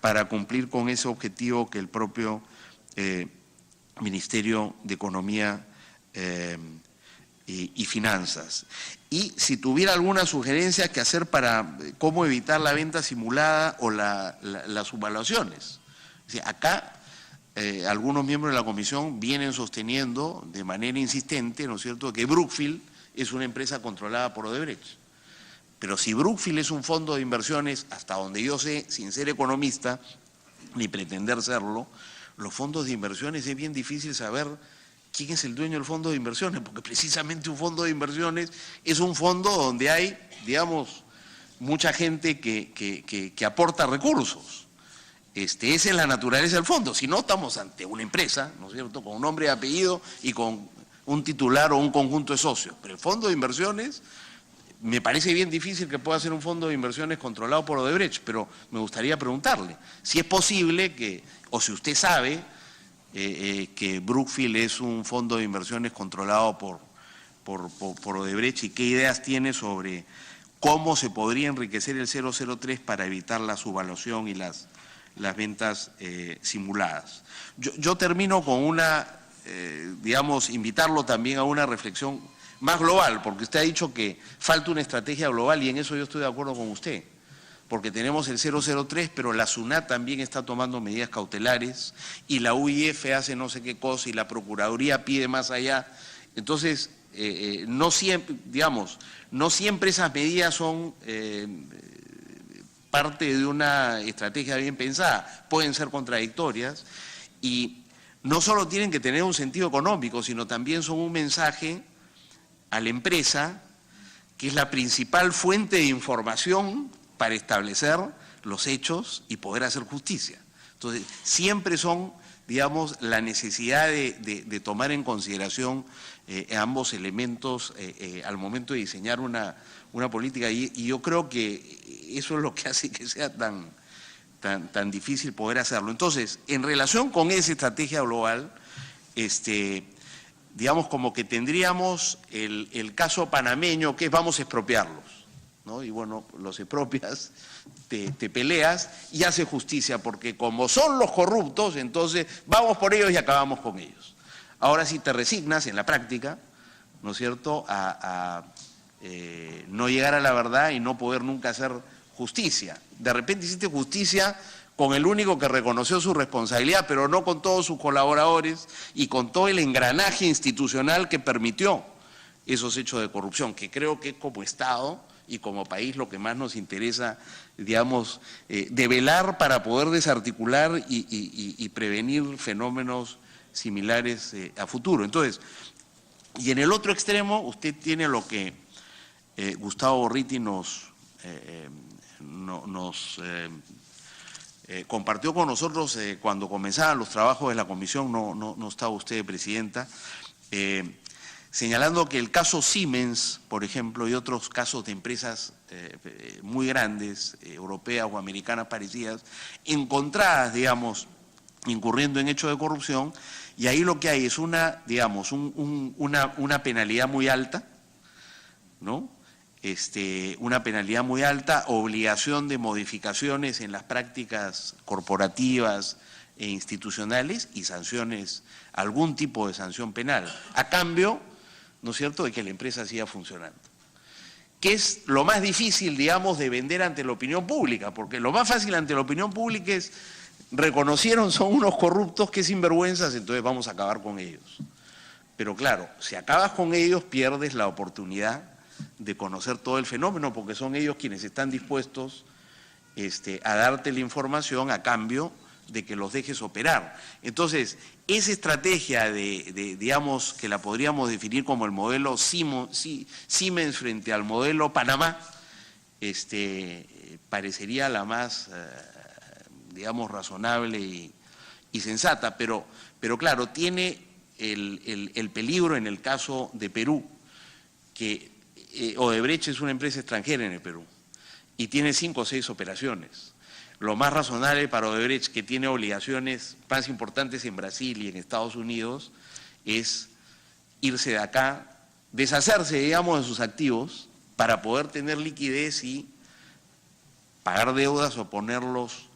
para cumplir con ese objetivo que el propio Ministerio de Economía y Finanzas. Y si tuviera alguna sugerencia que hacer para cómo evitar la venta simulada o las subvaluaciones. O sea, acá algunos miembros de la comisión vienen sosteniendo de manera insistente, ¿no es cierto?, que Brookfield es una empresa controlada por Odebrecht. Pero si Brookfield es un fondo de inversiones, hasta donde yo sé, sin ser economista, ni pretender serlo, los fondos de inversiones es bien difícil saber quién es el dueño del fondo de inversiones, porque precisamente un fondo de inversiones es un fondo donde hay, digamos, mucha gente que aporta recursos. Esa es la naturaleza del fondo. Si no, estamos ante una empresa, ¿no es cierto?, con un nombre y apellido y con un titular o un conjunto de socios. Pero el fondo de inversiones, me parece bien difícil que pueda ser un fondo de inversiones controlado por Odebrecht, pero me gustaría preguntarle si es posible que, o si usted sabe que Brookfield es un fondo de inversiones controlado por Odebrecht y qué ideas tiene sobre cómo se podría enriquecer el 003 para evitar la subvaluación y las ventas simuladas. Yo termino con una, digamos, invitarlo también a una reflexión más global, porque usted ha dicho que falta una estrategia global y en eso yo estoy de acuerdo con usted, porque tenemos el 003, pero la SUNAT también está tomando medidas cautelares y la UIF hace no sé qué cosa y la Procuraduría pide más allá. Entonces, no siempre, digamos, no siempre esas medidas son parte de una estrategia bien pensada, pueden ser contradictorias y no solo tienen que tener un sentido económico, sino también son un mensaje a la empresa, que es la principal fuente de información para establecer los hechos y poder hacer justicia. Entonces, siempre son, digamos, la necesidad de tomar en consideración ambos elementos al momento de diseñar una política y yo creo que eso es lo que hace que sea tan difícil poder hacerlo. Entonces, en relación con esa estrategia global, digamos como que tendríamos el caso panameño, que es vamos a expropiarlos, ¿no? Y bueno, los expropias, te peleas y haces justicia, porque como son los corruptos, entonces vamos por ellos y acabamos con ellos. Ahora sí te resignas en la práctica, ¿no es cierto?, a no llegar a la verdad y no poder nunca hacer justicia. De repente hiciste justicia con el único que reconoció su responsabilidad, pero no con todos sus colaboradores y con todo el engranaje institucional que permitió esos hechos de corrupción, que creo que como Estado y como país lo que más nos interesa, digamos, develar para poder desarticular y prevenir fenómenos similares a futuro. Entonces, y en el otro extremo usted tiene lo que Gustavo Borriti nos compartió con nosotros cuando comenzaban los trabajos de la comisión, no estaba usted presidenta, señalando que el caso Siemens, por ejemplo, y otros casos de empresas muy grandes, europeas o americanas parecidas, encontradas, digamos, incurriendo en hechos de corrupción, y ahí lo que hay es una, digamos, una penalidad muy alta, ¿no? Una penalidad muy alta, obligación de modificaciones en las prácticas corporativas e institucionales y sanciones, algún tipo de sanción penal, a cambio, ¿no es cierto?, de que la empresa siga funcionando. Que es lo más difícil, digamos, de vender ante la opinión pública, porque lo más fácil ante la opinión pública es, reconocieron, son unos corruptos, que sinvergüenzas, entonces vamos a acabar con ellos. Pero claro, si acabas con ellos, pierdes la oportunidad de conocer todo el fenómeno, porque son ellos quienes están dispuestos a darte la información a cambio de que los dejes operar. Entonces, esa estrategia digamos, que la podríamos definir como el modelo Siemens frente al modelo Panamá, parecería la más, digamos, razonable y sensata, pero claro, tiene el peligro en el caso de Perú, que Odebrecht es una empresa extranjera en el Perú y tiene 5 o 6 operaciones. Lo más razonable para Odebrecht, que tiene obligaciones más importantes en Brasil y en Estados Unidos, es irse de acá, deshacerse, digamos, de sus activos para poder tener liquidez y pagar deudas o ponerlos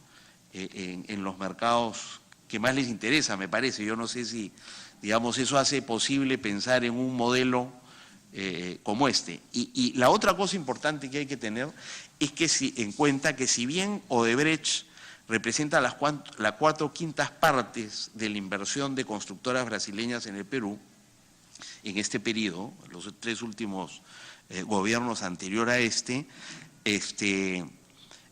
en los mercados que más les interesa, me parece. Yo no sé si, digamos, eso hace posible pensar en un modelo como este. Y la otra cosa importante que hay que tener es que en cuenta que si bien Odebrecht representa las 4/5 partes de la inversión de constructoras brasileñas en el Perú, en este periodo, los 3 últimos gobiernos anterior a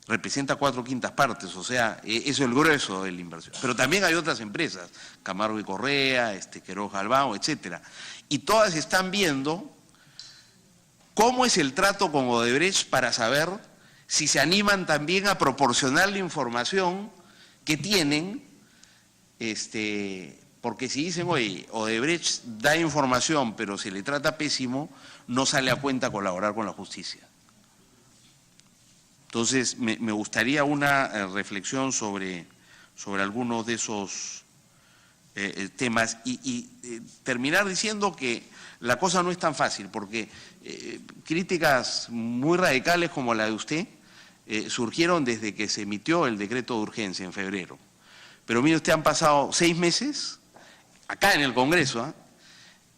representa 4/5 partes, o sea, eso es el grueso de la inversión. Pero también hay otras empresas, Camargo y Correa, Queiroz Galvão, etcétera. Y todas están viendo cómo es el trato con Odebrecht para saber si se animan también a proporcionar la información que tienen, porque si dicen, oye, Odebrecht da información pero se le trata pésimo, no sale a cuenta colaborar con la justicia. Entonces, me gustaría una reflexión sobre algunos de esos temas y terminar diciendo que la cosa no es tan fácil, porque críticas muy radicales como la de usted surgieron desde que se emitió el decreto de urgencia en febrero. Pero mire usted, han pasado 6 meses acá en el Congreso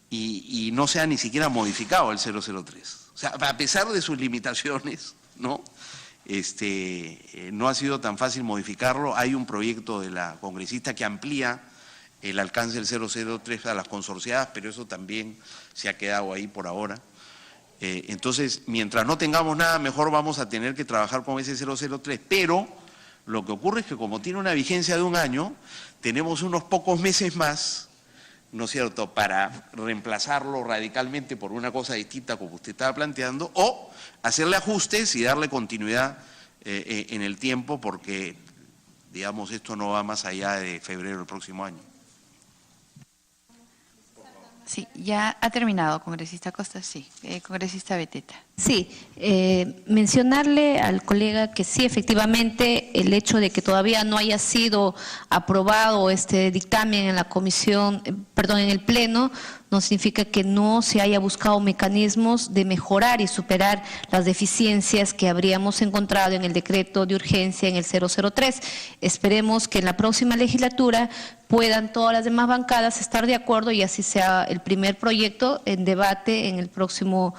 y no se ha ni siquiera modificado el 003. O sea, a pesar de sus limitaciones, ¿no? No ha sido tan fácil modificarlo. Hay un proyecto de la congresista que amplía el alcance del 003 a las consorciadas, pero eso también se ha quedado ahí por ahora. Entonces, mientras no tengamos nada, mejor vamos a tener que trabajar con ese 003, pero lo que ocurre es que como tiene una vigencia de 1 año, tenemos unos pocos meses más, ¿no es cierto?, para reemplazarlo radicalmente por una cosa distinta como usted estaba planteando, o hacerle ajustes y darle continuidad en el tiempo, porque, digamos, esto no va más allá de febrero del próximo año. Sí, ya ha terminado, congresista Costa. Sí, congresista Beteta. Sí, mencionarle al colega que sí, efectivamente, el hecho de que todavía no haya sido aprobado este dictamen en la comisión, perdón, en el Pleno, no significa que no se haya buscado mecanismos de mejorar y superar las deficiencias que habríamos encontrado en el decreto de urgencia en el 003. Esperemos que en la próxima legislatura puedan todas las demás bancadas estar de acuerdo y así sea el primer proyecto en debate en el próximo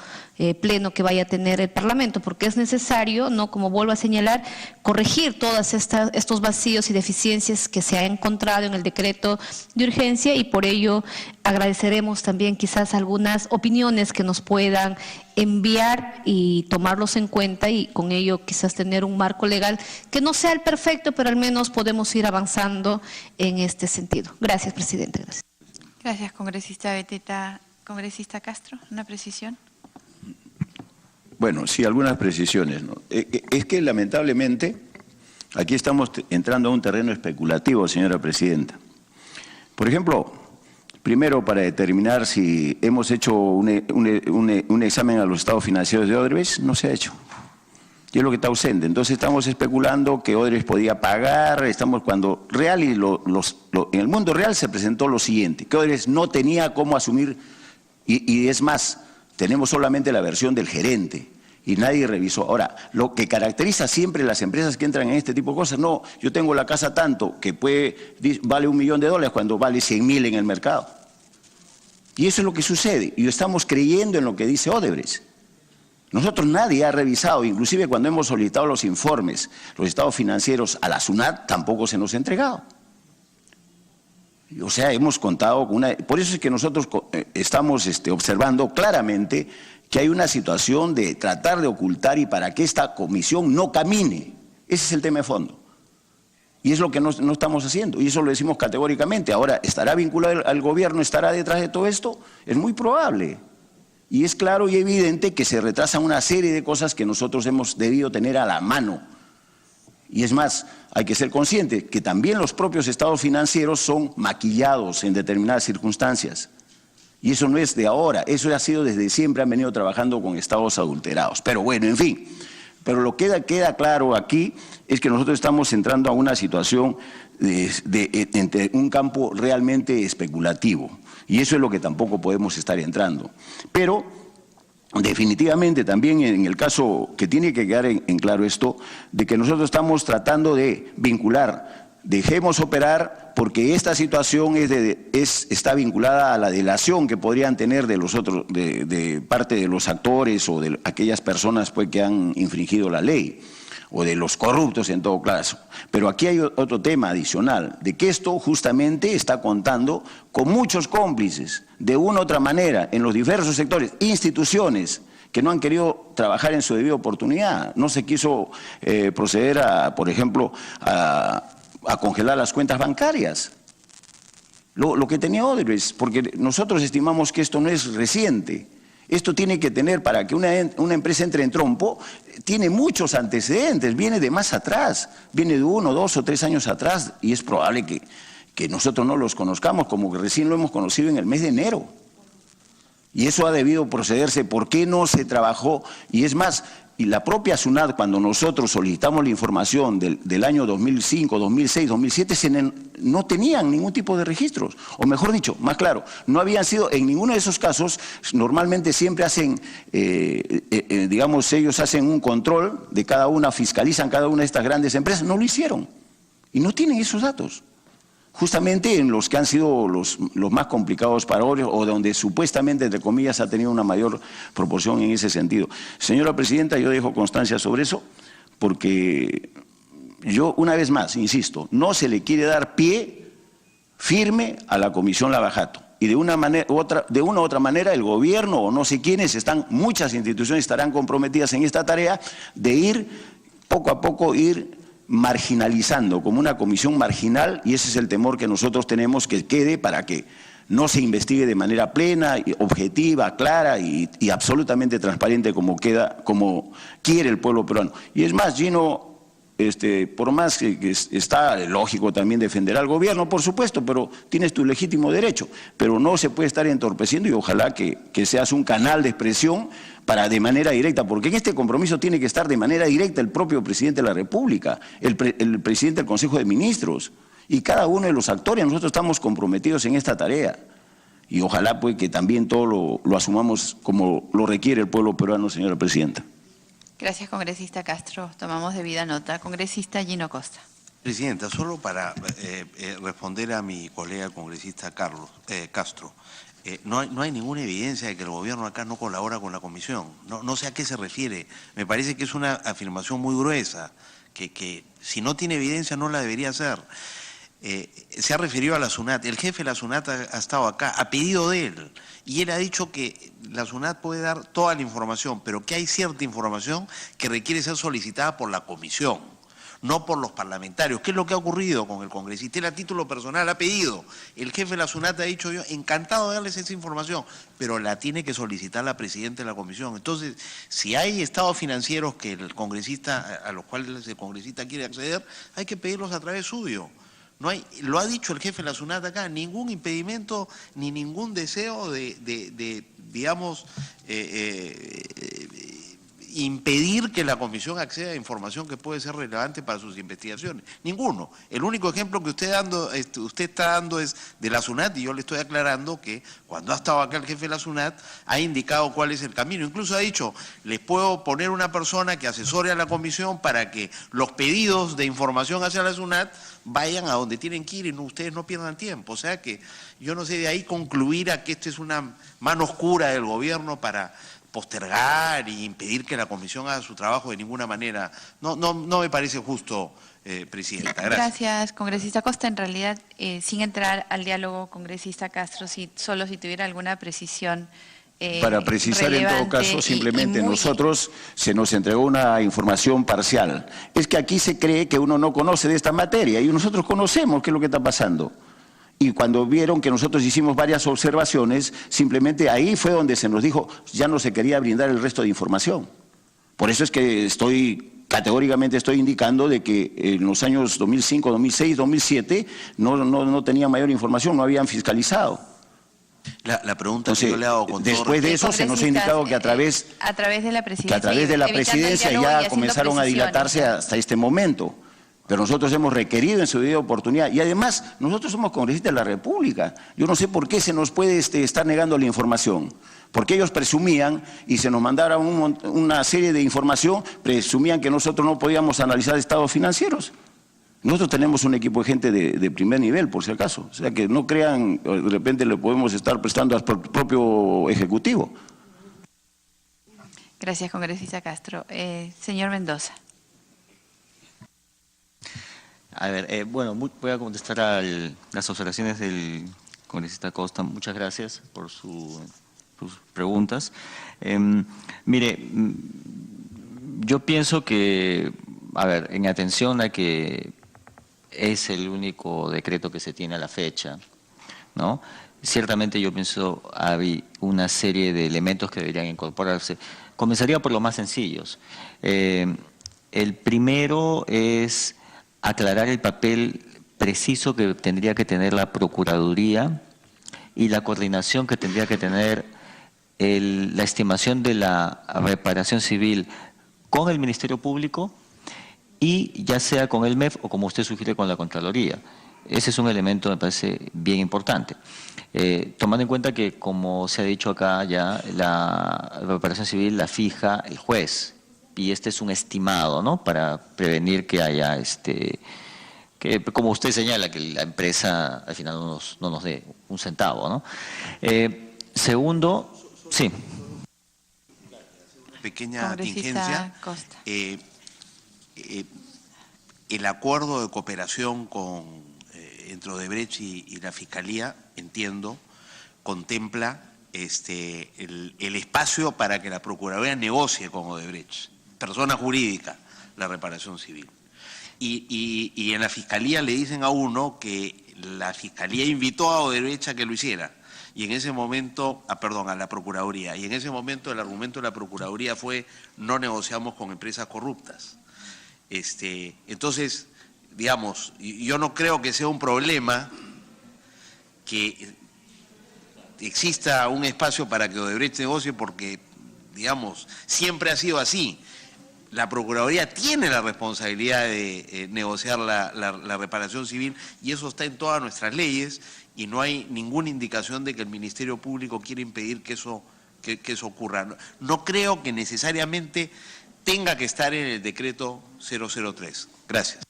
pleno que vaya a tener el Parlamento, porque es necesario, no, como vuelvo a señalar, corregir todas estos vacíos y deficiencias que se ha encontrado en el decreto de urgencia, y por ello agradeceremos también quizás algunas opiniones que nos puedan enviar y tomarlos en cuenta, y con ello quizás tener un marco legal que no sea el perfecto, pero al menos podemos ir avanzando en este sentido. Gracias, presidente. Gracias. Gracias, congresista Beteta. Congresista Castro, ¿una precisión? Bueno, sí, algunas precisiones, ¿no? Es que lamentablemente aquí estamos entrando a un terreno especulativo, señora presidenta. Por ejemplo, primero, para determinar si hemos hecho un examen a los estados financieros de Odebrecht, no se ha hecho. Y es lo que está ausente. Entonces estamos especulando que Odebrecht podía pagar, cuando real y en el mundo real se presentó lo siguiente, que Odebrecht no tenía cómo asumir, y es más, tenemos solamente la versión del gerente y nadie revisó. Ahora, lo que caracteriza siempre las empresas que entran en este tipo de cosas, no, yo tengo la casa tanto que vale $1 millón cuando vale 100.000 en el mercado. Y eso es lo que sucede, y estamos creyendo en lo que dice Odebrecht. Nosotros nadie ha revisado, inclusive cuando hemos solicitado los informes, los estados financieros a la SUNAT, tampoco se nos ha entregado. O sea, hemos contado con una... Por eso es que nosotros estamos observando claramente que hay una situación de tratar de ocultar y para que esta comisión no camine. Ese es el tema de fondo. Y es lo que no estamos haciendo, y eso lo decimos categóricamente. Ahora, ¿estará vinculado al gobierno, estará detrás de todo esto? Es muy probable. Y es claro y evidente que se retrasan una serie de cosas que nosotros hemos debido tener a la mano. Y es más, hay que ser consciente que también los propios estados financieros son maquillados en determinadas circunstancias. Y eso no es de ahora, eso ha sido desde siempre, han venido trabajando con estados adulterados. Pero bueno, en fin, pero lo que queda claro aquí es que nosotros estamos entrando a una situación entre un campo realmente especulativo. Y eso es lo que tampoco podemos estar entrando. Pero definitivamente también en el caso que tiene que quedar en claro esto, de que nosotros estamos tratando de vincular dejemos operar, porque esta situación está vinculada a la delación que podrían tener de los otros, de parte de los actores o de aquellas personas pues, que han infringido la ley, o de los corruptos en todo caso. Pero aquí hay otro tema adicional, de que esto justamente está contando con muchos cómplices, de una u otra manera, en los diversos sectores, instituciones que no han querido trabajar en su debida oportunidad. No se quiso proceder a, por ejemplo, a congelar las cuentas bancarias. Lo que tenía Odebrecht, porque nosotros estimamos que esto no es reciente. Esto tiene que tener, para que una empresa entre en trompo, tiene muchos antecedentes, viene de más atrás, viene de 1, 2 o 3 años atrás, y es probable que nosotros no los conozcamos, como que recién lo hemos conocido en el mes de enero. Y eso ha debido procederse. ¿Por qué no se trabajó? Y es más, y la propia SUNAT, cuando nosotros solicitamos la información del año 2005, 2006, 2007, no tenían ningún tipo de registros. O mejor dicho, más claro, no habían sido, en ninguno de esos casos, normalmente siempre hacen, digamos, ellos hacen un control de cada una, fiscalizan cada una de estas grandes empresas. No lo hicieron. Y no tienen esos datos. Justamente en los que han sido los más complicados para Odebrecht, o donde supuestamente, entre comillas, ha tenido una mayor proporción en ese sentido. Señora Presidenta, yo dejo constancia sobre eso, porque yo, una vez más, insisto, no se le quiere dar pie firme a la Comisión Lavajato. Y de una u otra manera el gobierno, o no sé quiénes, muchas instituciones estarán comprometidas en esta tarea de ir, poco a poco, marginalizando, como una comisión marginal, y ese es el temor que nosotros tenemos, que quede para que no se investigue de manera plena, objetiva, clara y absolutamente transparente como quiere el pueblo peruano. Y es más, Gino, por más que está lógico también defender al gobierno, por supuesto, pero tienes tu legítimo derecho, pero no se puede estar entorpeciendo, y ojalá que seas un canal de expresión para de manera directa, porque en este compromiso tiene que estar de manera directa el propio presidente de la República, el presidente del Consejo de Ministros, y cada uno de los actores. Nosotros estamos comprometidos en esta tarea, y ojalá pues que también todo lo asumamos como lo requiere el pueblo peruano, señora Presidenta. Gracias, congresista Castro. Tomamos debida nota. Congresista Gino Costa. Presidenta, solo para responder a mi colega congresista Castro. No hay ninguna evidencia de que el gobierno acá no colabora con la comisión. No sé a qué se refiere. Me parece que es una afirmación muy gruesa, que si no tiene evidencia no la debería hacer. Se ha referido a la SUNAT. El jefe de la SUNAT ha estado acá a pedido de él, y él ha dicho que la SUNAT puede dar toda la información, pero que hay cierta información que requiere ser solicitada por la comisión, no por los parlamentarios. ¿Qué es lo que ha ocurrido con el congresista? Él a título personal ha pedido. El jefe de la SUNAT ha dicho: yo encantado de darles esa información, pero la tiene que solicitar la presidenta de la comisión. Entonces, si hay estados financieros que el congresista, a los cuales el congresista quiere acceder, hay que pedirlos a través suyo. No hay, lo ha dicho el jefe de la SUNAT acá, ningún impedimento ni ningún deseo de digamos, impedir que la comisión acceda a información que puede ser relevante para sus investigaciones. Ninguno. El único ejemplo que usted está dando es de la SUNAT, y yo le estoy aclarando que cuando ha estado acá el jefe de la SUNAT ha indicado cuál es el camino. Incluso ha dicho: les puedo poner una persona que asesore a la comisión para que los pedidos de información hacia la SUNAT vayan a donde tienen que ir y ustedes no pierdan tiempo. O sea que yo no sé de ahí concluir a que esta es una mano oscura del gobierno para postergar y impedir que la comisión haga su trabajo de ninguna manera. No me parece justo, Presidenta. Gracias. Gracias, congresista Costa. En realidad, sin entrar al diálogo, congresista Castro, solo si tuviera alguna precisión para precisar, en todo caso, simplemente nosotros se nos entregó una información parcial. Es que aquí se cree que uno no conoce de esta materia, y nosotros conocemos qué es lo que está pasando. Y cuando vieron que nosotros hicimos varias observaciones, simplemente ahí fue donde se nos dijo: ya no se quería brindar el resto de información. Por eso es que categóricamente estoy indicando de que en los años 2005, 2006, 2007 no tenían mayor información, no habían fiscalizado. La pregunta que yo le hago con después de eso se nos ha indicado que a través de la presidencia, ya comenzaron a dilatarse hasta este momento. Pero nosotros hemos requerido en su debida oportunidad, y además nosotros somos congresistas de la República. Yo no sé por qué se nos puede estar negando la información. Porque ellos presumían, y se nos mandaron una serie de información, presumían que nosotros no podíamos analizar estados financieros. Nosotros tenemos un equipo de gente de primer nivel, por si acaso. O sea, que no crean, de repente le podemos estar prestando al propio Ejecutivo. Gracias, congresista Castro. Señor Mendoza. A ver, bueno, voy a contestar a las observaciones del congresista Costa. Muchas gracias por sus preguntas. Mire, yo pienso que, a ver, en atención a que es el único decreto que se tiene a la fecha, ¿no? Ciertamente yo pienso hay una serie de elementos que deberían incorporarse. Comenzaría por los más sencillos. El primero es aclarar el papel preciso que tendría que tener la Procuraduría y la coordinación que tendría que tener la estimación de la reparación civil con el Ministerio Público y ya sea con el MEF o como usted sugiere con la Contraloría. Ese es un elemento, me parece, bien importante. Tomando en cuenta que, como se ha dicho acá ya, la reparación civil la fija el juez y este es un estimado, ¿no?, para prevenir que haya, que como usted señala, que la empresa al final no nos dé un centavo, ¿no? Segundo, sí. Pequeña Congresista tingencia. Costa. El acuerdo de cooperación entre Odebrecht y la Fiscalía, entiendo, contempla el espacio para que la Procuraduría negocie con Odebrecht, persona jurídica, la reparación civil. Y en la Fiscalía le dicen a uno que la Fiscalía invitó a Odebrecht a que lo hiciera. Y en ese momento, a la Procuraduría, y en ese momento el argumento de la Procuraduría fue: no negociamos con empresas corruptas. Entonces, digamos, yo no creo que sea un problema que exista un espacio para que Odebrecht negocie porque, digamos, siempre ha sido así. La Procuraduría tiene la responsabilidad de negociar la reparación civil y eso está en todas nuestras leyes y no hay ninguna indicación de que el Ministerio Público quiera impedir que eso ocurra. No creo que necesariamente tenga que estar en el decreto 003. Gracias.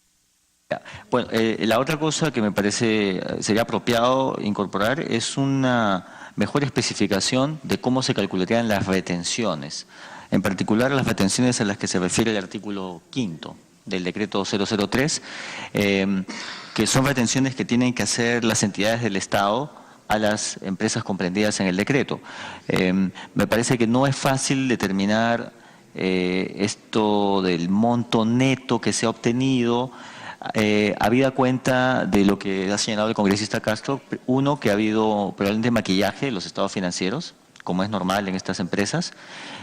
Bueno, la otra cosa que me parece sería apropiado incorporar es una mejor especificación de cómo se calcularían las retenciones, en particular las retenciones a las que se refiere el artículo 5º del decreto 003, que son retenciones que tienen que hacer las entidades del Estado a las empresas comprendidas en el decreto. Me parece que no es fácil determinar esto del monto neto que se ha obtenido, habida cuenta de lo que ha señalado el congresista Castro. Uno, que ha habido probablemente maquillaje de los estados financieros, como es normal en estas empresas,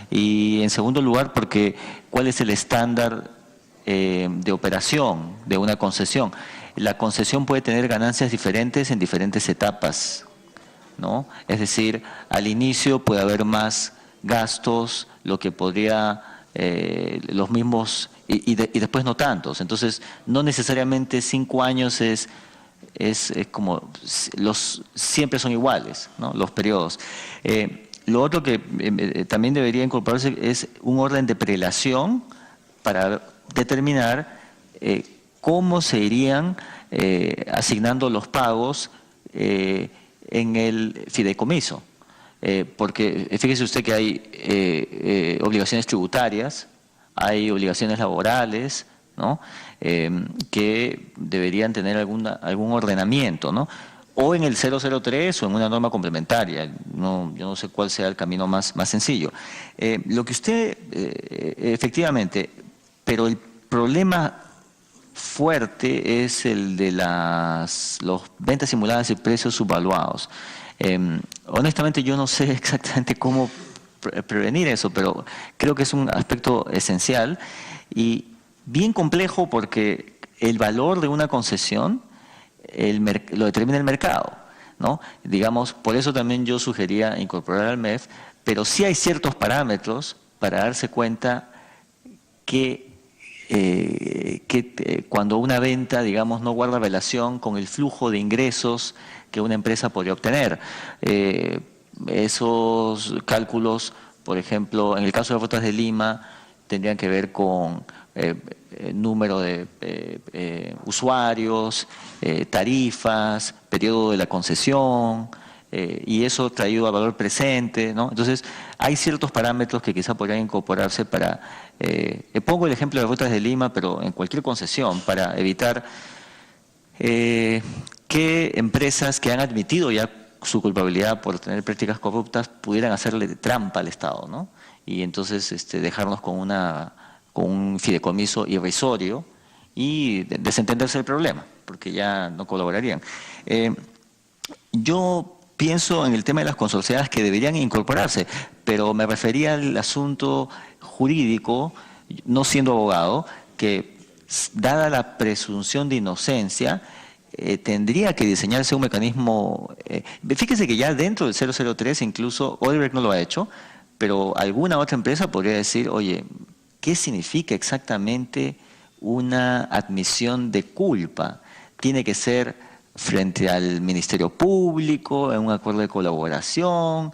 y en segundo lugar, porque cuál es el estándar de operación de una concesión. La concesión puede tener ganancias diferentes en diferentes etapas, ¿no? Es decir, al inicio puede haber más gastos, lo que podría los mismos y después no tantos. Entonces, no necesariamente 5 años es como siempre son iguales, ¿no?, los periodos. Lo otro que también debería incorporarse es un orden de prelación para determinar cómo se irían asignando los pagos en el fideicomiso. Porque fíjese usted que hay obligaciones tributarias, hay obligaciones laborales, ¿no?, que deberían tener algún ordenamiento, ¿no?, o en el 003 o en una norma complementaria. Yo no sé cuál sea el camino más sencillo. Lo que usted, efectivamente, pero el problema fuerte es el de las ventas simuladas y precios subvaluados. Honestamente yo no sé exactamente cómo prevenir eso, pero creo que es un aspecto esencial y bien complejo porque el valor de una concesión lo determina el mercado, ¿no? Digamos, por eso también yo sugería incorporar al MEF, pero sí hay ciertos parámetros para darse cuenta que cuando una venta, digamos, no guarda relación con el flujo de ingresos que una empresa podría obtener. Esos cálculos, por ejemplo, en el caso de Rutas de Lima, tendrían que ver con número de usuarios, tarifas, periodo de la concesión, y eso traído a valor presente, ¿no? Entonces, hay ciertos parámetros que quizá podrían incorporarse para, pongo el ejemplo de Rutas de Lima, pero en cualquier concesión, para evitar que empresas que han admitido ya su culpabilidad por tener prácticas corruptas pudieran hacerle trampa al Estado, ¿no? Y entonces dejarnos con un fideicomiso irrisorio y desentenderse del problema, porque ya no colaborarían. Yo pienso en el tema de las consorciadas que deberían incorporarse, pero me refería al asunto jurídico, no siendo abogado, que dada la presunción de inocencia, tendría que diseñarse un mecanismo. Fíjese que ya dentro del 003, incluso Odebrecht no lo ha hecho, pero alguna otra empresa podría decir, oye, ¿qué significa exactamente una admisión de culpa? Tiene que ser frente al Ministerio Público, en un acuerdo de colaboración.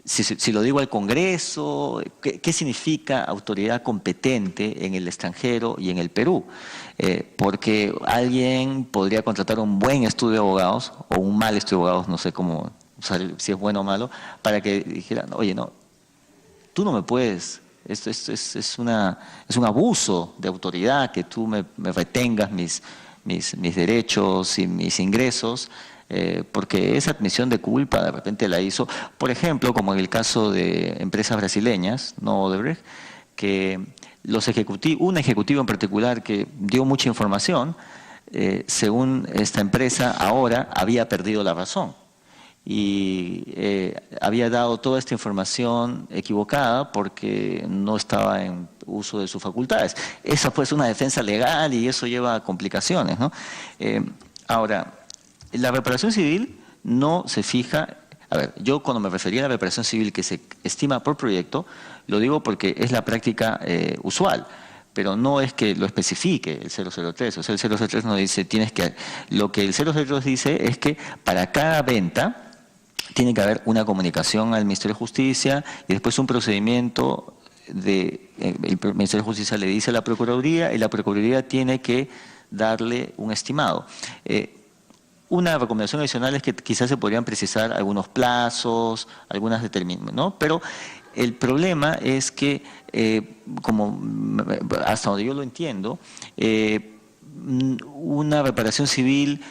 Si lo digo al Congreso, ¿qué significa autoridad competente en el extranjero y en el Perú? Porque alguien podría contratar un buen estudio de abogados o un mal estudio de abogados, no sé cómo, si es bueno o malo, para que dijeran, oye, no, tú no me puedes, esto es un abuso de autoridad que tú me retengas mis derechos y mis ingresos, porque esa admisión de culpa de repente la hizo, por ejemplo, como en el caso de empresas brasileñas, no Odebrecht, que un ejecutivo en particular que dio mucha información, según esta empresa ahora había perdido la razón y había dado toda esta información equivocada porque no estaba en uso de sus facultades. Esa pues es una defensa legal y eso lleva a complicaciones, ¿no? Ahora, la reparación civil no se fija. A ver, yo cuando me refería a la reparación civil que se estima por proyecto, lo digo porque es la práctica usual, pero no es que lo especifique el 003. O sea, el 003 no dice, lo que el 003 dice es que para cada venta tiene que haber una comunicación al Ministerio de Justicia y después un procedimiento el Ministerio de Justicia le dice a la Procuraduría y la Procuraduría tiene que darle un estimado. Una recomendación adicional es que quizás se podrían precisar algunos plazos, algunas determinaciones, ¿no? Pero el problema es que, como hasta donde yo lo entiendo, una reparación civil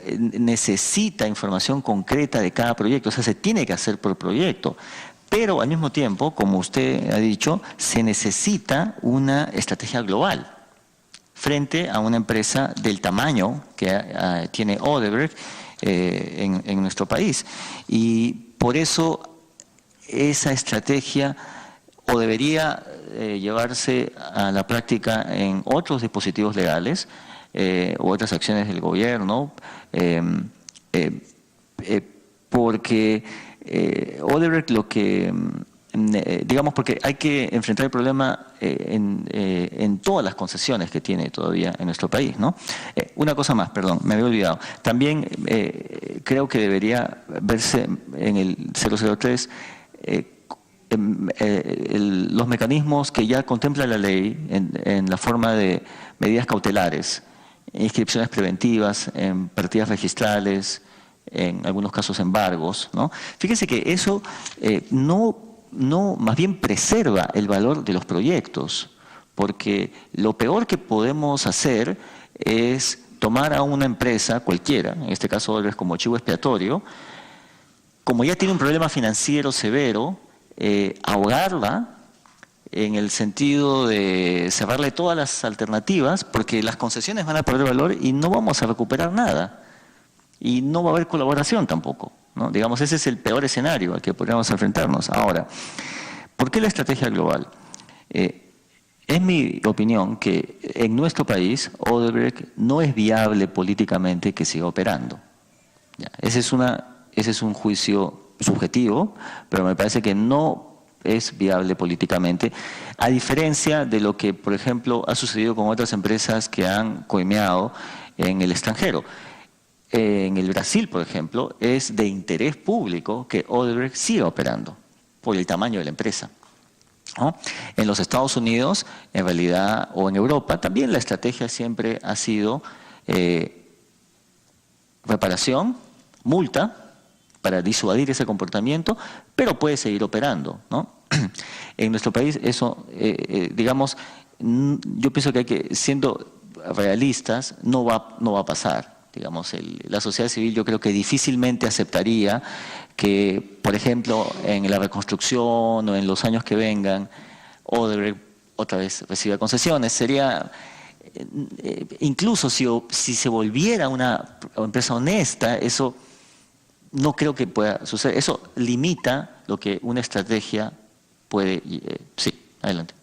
necesita información concreta de cada proyecto, o sea, se tiene que hacer por proyecto. Pero al mismo tiempo, como usted ha dicho, se necesita una estrategia global frente a una empresa del tamaño que tiene Odebrecht en nuestro país. Y por eso esa estrategia o debería llevarse a la práctica en otros dispositivos legales u otras acciones del gobierno, porque Odebrecht lo que... digamos, porque hay que enfrentar el problema en todas las concesiones que tiene todavía en nuestro país, ¿no? Una cosa más, perdón, me había olvidado. También creo que debería verse en el 003 los mecanismos que ya contempla la ley en la forma de medidas cautelares, inscripciones preventivas, en partidas registrales, en algunos casos embargos, ¿no? Fíjese que eso no, más bien preserva el valor de los proyectos, porque lo peor que podemos hacer es tomar a una empresa cualquiera, en este caso es como chivo expiatorio, como ya tiene un problema financiero severo, ahogarla en el sentido de cerrarle todas las alternativas, porque las concesiones van a perder valor y no vamos a recuperar nada, y no va a haber colaboración tampoco, ¿no? Digamos, ese es el peor escenario al que podríamos enfrentarnos. Ahora, ¿por qué la estrategia global? Es mi opinión que en nuestro país Odebrecht no es viable políticamente que siga operando. Ya, ese es un juicio subjetivo, pero me parece que no es viable políticamente, a diferencia de lo que, por ejemplo, ha sucedido con otras empresas que han coimeado en el extranjero. En el Brasil, por ejemplo, es de interés público que Odebrecht siga operando por el tamaño de la empresa. ¿no? En los Estados Unidos, en realidad, o en Europa, también la estrategia siempre ha sido reparación, multa, para disuadir ese comportamiento, pero puede seguir operando, ¿no? En nuestro país eso, digamos, yo pienso que hay que, siendo realistas, no va a pasar. Digamos, la sociedad civil yo creo que difícilmente aceptaría que, por ejemplo, en la reconstrucción o en los años que vengan, Odebrecht otra vez reciba concesiones. Sería, incluso si se volviera una empresa honesta, eso no creo que pueda suceder. Eso limita lo que una estrategia puede... sí, adelante.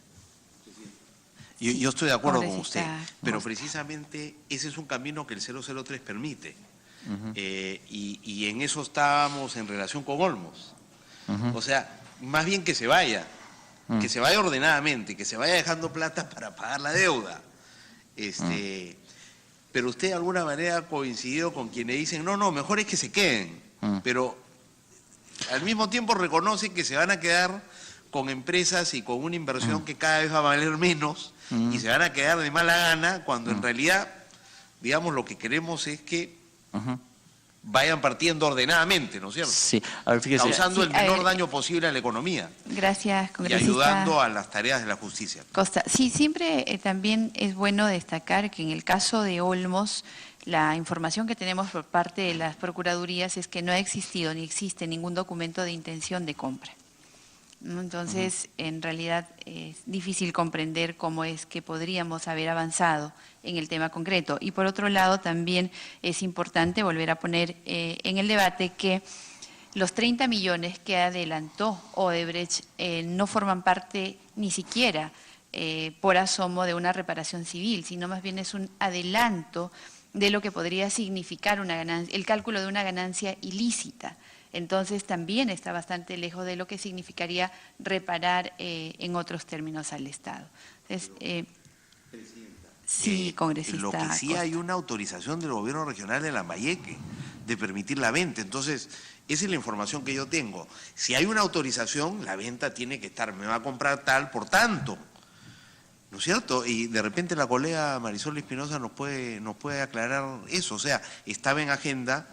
Yo estoy de acuerdo con usted, pero precisamente ese es un camino que el 003 permite. Y en eso estábamos en relación con Olmos. O sea, más bien que se vaya ordenadamente, que se vaya dejando plata para pagar la deuda. Pero usted de alguna manera ha coincidido con quienes dicen, no, mejor es que se queden. Pero al mismo tiempo reconoce que se van a quedar con empresas y con una inversión que cada vez va a valer menos y se van a quedar de mala gana cuando en realidad, digamos, lo que queremos es que vayan partiendo ordenadamente, ¿no es cierto? Sí, a ver, fíjese. Causando el menor daño posible a la economía. Gracias, congresista. Y ayudando a las tareas de la justicia. Costa, sí, siempre también es bueno destacar que en el caso de Olmos, la información que tenemos por parte de las procuradurías es que no ha existido ni existe ningún documento de intención de compra. Entonces, en realidad es difícil comprender cómo es que podríamos haber avanzado en el tema concreto. Y por otro lado, también es importante volver a poner en el debate que los 30 millones que adelantó Odebrecht no forman parte ni siquiera por asomo de una reparación civil, sino más bien es un adelanto de lo que podría significar una ganancia, el cálculo de una ganancia ilícita. Entonces también está bastante lejos de lo que significaría reparar en otros términos al Estado. Entonces, sí, congresista. Lo que sí hay una autorización del gobierno regional de Lambayeque de permitir la venta. Entonces, esa es la información que yo tengo. Si hay una autorización, la venta tiene que estar, me va a comprar tal por tanto. ¿No es cierto? Y de repente la colega Marisol Espinosa nos puede aclarar eso. O sea, estaba en agenda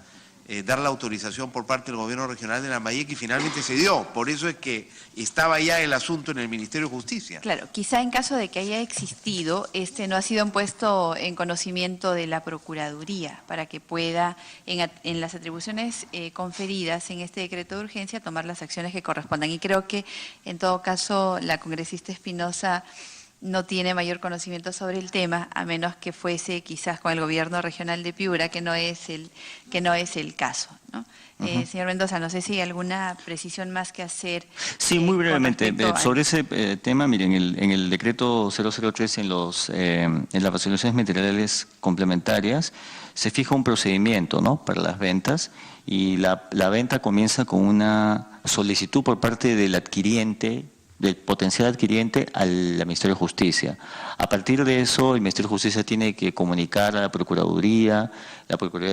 dar la autorización por parte del gobierno regional de Lambayeque y finalmente se dio. Por eso es que estaba ya el asunto en el Ministerio de Justicia. Claro, quizá en caso de que haya existido, no ha sido puesto en conocimiento de la Procuraduría para que pueda, en las atribuciones conferidas en este decreto de urgencia, tomar las acciones que correspondan. Y creo que, en todo caso, la congresista Espinosa no tiene mayor conocimiento sobre el tema, a menos que fuese quizás con el gobierno regional de Piura, que no es el caso, ¿no? Señor Mendoza, no sé si hay alguna precisión más que hacer. Sí, muy brevemente. Sobre ese tema, miren, en el decreto 003, en las resoluciones materiales complementarias, se fija un procedimiento, ¿no?, para las ventas, y la venta comienza con una solicitud por parte del adquiriente, del potencial adquiriente, al Ministerio de Justicia. A partir de eso, el Ministerio de Justicia tiene que comunicar a la Procuraduría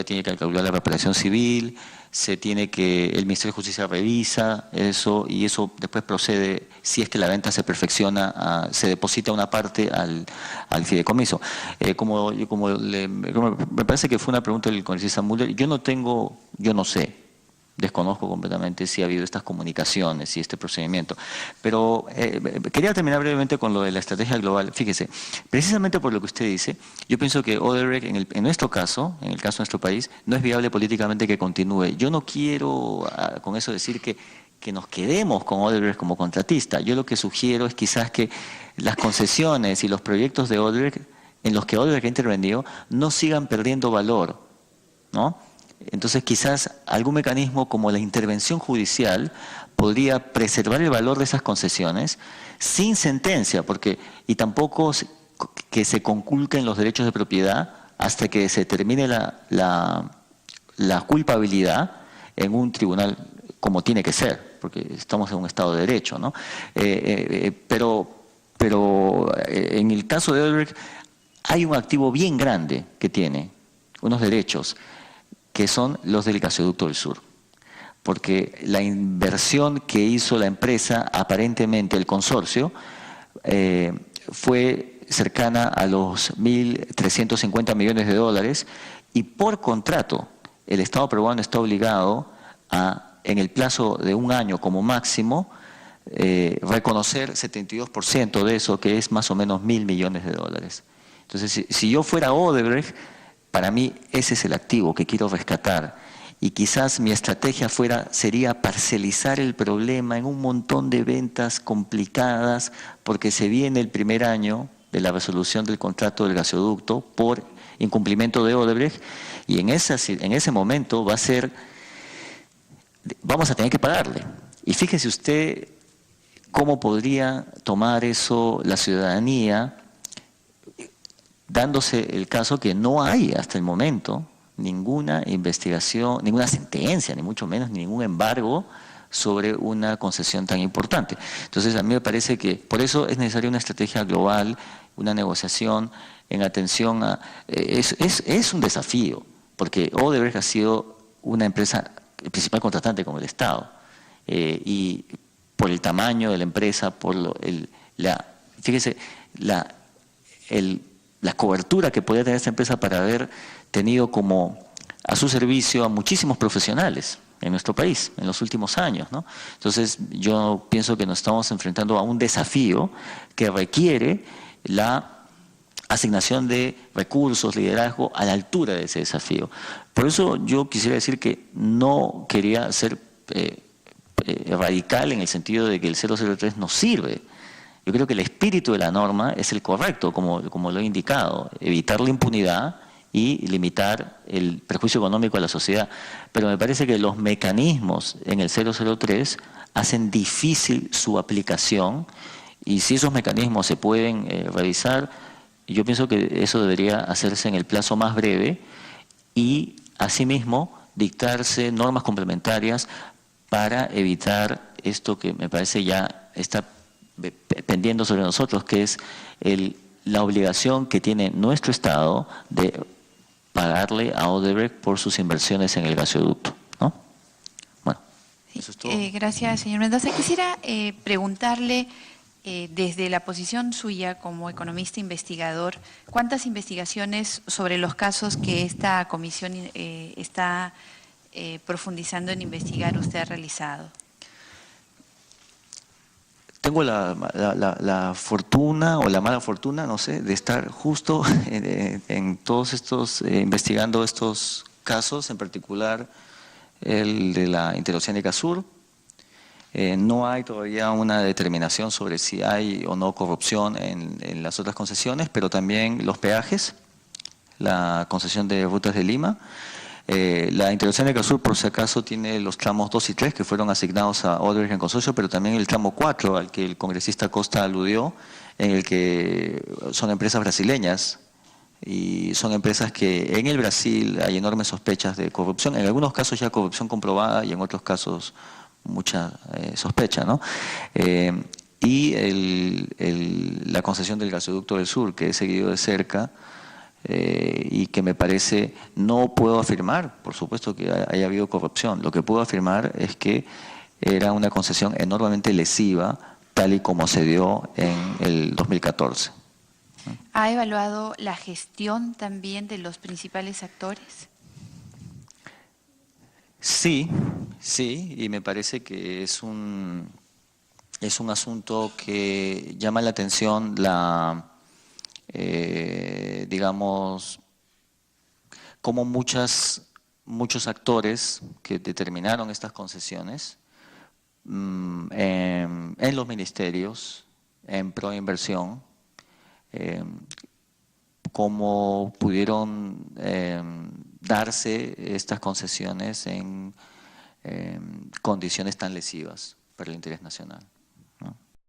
tiene que calcular la reparación civil, el Ministerio de Justicia revisa eso y eso después procede, si es que la venta se perfecciona, se deposita una parte al fideicomiso. Me parece que fue una pregunta del congresista Müller, yo no sé. Desconozco completamente si ha habido estas comunicaciones y este procedimiento. Pero quería terminar brevemente con lo de la estrategia global. Fíjese, precisamente por lo que usted dice, yo pienso que Odebrecht, en nuestro caso, en el caso de nuestro país, no es viable políticamente que continúe. Yo no quiero con eso decir que nos quedemos con Odebrecht como contratista. Yo lo que sugiero es quizás que las concesiones y los proyectos de Odebrecht, en los que Odebrecht ha intervenido, no sigan perdiendo valor, ¿no? Entonces quizás algún mecanismo como la intervención judicial podría preservar el valor de esas concesiones sin sentencia, y tampoco que se conculquen los derechos de propiedad hasta que se termine la culpabilidad en un tribunal como tiene que ser, porque estamos en un Estado de Derecho, ¿no? Pero en el caso de Odebrecht hay un activo bien grande que tiene, unos derechos, que son los del gasoducto del sur. porque la inversión que hizo la empresa, aparentemente el consorcio, fue cercana a los 1.350 millones de dólares y por contrato el Estado peruano está obligado a, en el plazo de un año como máximo, reconocer 72% de eso, que es más o menos 1.000 millones de dólares. Entonces, si yo fuera Odebrecht, para mí ese es el activo que quiero rescatar. Y quizás mi estrategia sería parcelizar el problema en un montón de ventas complicadas, porque se viene el primer año de la resolución del contrato del gasoducto por incumplimiento de Odebrecht, y en ese momento vamos a tener que pagarle. Y fíjese usted cómo podría tomar eso la ciudadanía, dándose el caso que no hay hasta el momento ninguna investigación, ninguna sentencia, ni mucho menos ningún embargo sobre una concesión tan importante. Entonces, a mí me parece que por eso es necesaria una estrategia global, una negociación en atención a... Es un desafío, porque Odebrecht ha sido una empresa, el principal contratante como el Estado, y por el tamaño de la empresa, fíjese, la cobertura que podía tener esta empresa para haber tenido como a su servicio a muchísimos profesionales en nuestro país en los últimos años, ¿no? Entonces, yo pienso que nos estamos enfrentando a un desafío que requiere la asignación de recursos, liderazgo a la altura de ese desafío. Por eso yo quisiera decir que no quería ser radical en el sentido de que el 003 no sirve. Yo creo que el espíritu de la norma es el correcto, como lo he indicado, evitar la impunidad y limitar el perjuicio económico a la sociedad. Pero me parece que los mecanismos en el 003 hacen difícil su aplicación, y si esos mecanismos se pueden revisar, yo pienso que eso debería hacerse en el plazo más breve y, asimismo, dictarse normas complementarias para evitar esto que me parece ya está pendiendo sobre nosotros, que es la obligación que tiene nuestro Estado de pagarle a Odebrecht por sus inversiones en el gasoducto, ¿no? Bueno, eso es todo. Gracias, señor Mendoza. Quisiera preguntarle, desde la posición suya como economista investigador, ¿cuántas investigaciones sobre los casos que esta comisión está profundizando en investigar usted ha realizado? Tengo la fortuna o la mala fortuna, no sé, de estar justo en todos estos, investigando estos casos, en particular el de la Interoceánica Sur. No hay todavía una determinación sobre si hay o no corrupción en las otras concesiones, pero también los peajes, la concesión de Rutas de Lima. La Interoceánica Sur, por si acaso, tiene los tramos 2 y 3 que fueron asignados a Odebrecht en consorcio, pero también el tramo 4 al que el congresista Costa aludió, en el que son empresas brasileñas, y son empresas que en el Brasil hay enormes sospechas de corrupción, en algunos casos ya corrupción comprobada y en otros casos mucha sospecha, ¿no? Y la concesión del gasoducto del sur, que he seguido de cerca, y que me parece, no puedo afirmar, por supuesto, que haya habido corrupción. Lo que puedo afirmar es que era una concesión enormemente lesiva, tal y como se dio en el 2014. ¿Ha evaluado la gestión también de los principales actores? Sí, y me parece que es un asunto que llama la atención digamos, como muchos actores que determinaron estas concesiones en los ministerios, en proinversión, cómo pudieron darse estas concesiones en condiciones tan lesivas para el interés nacional.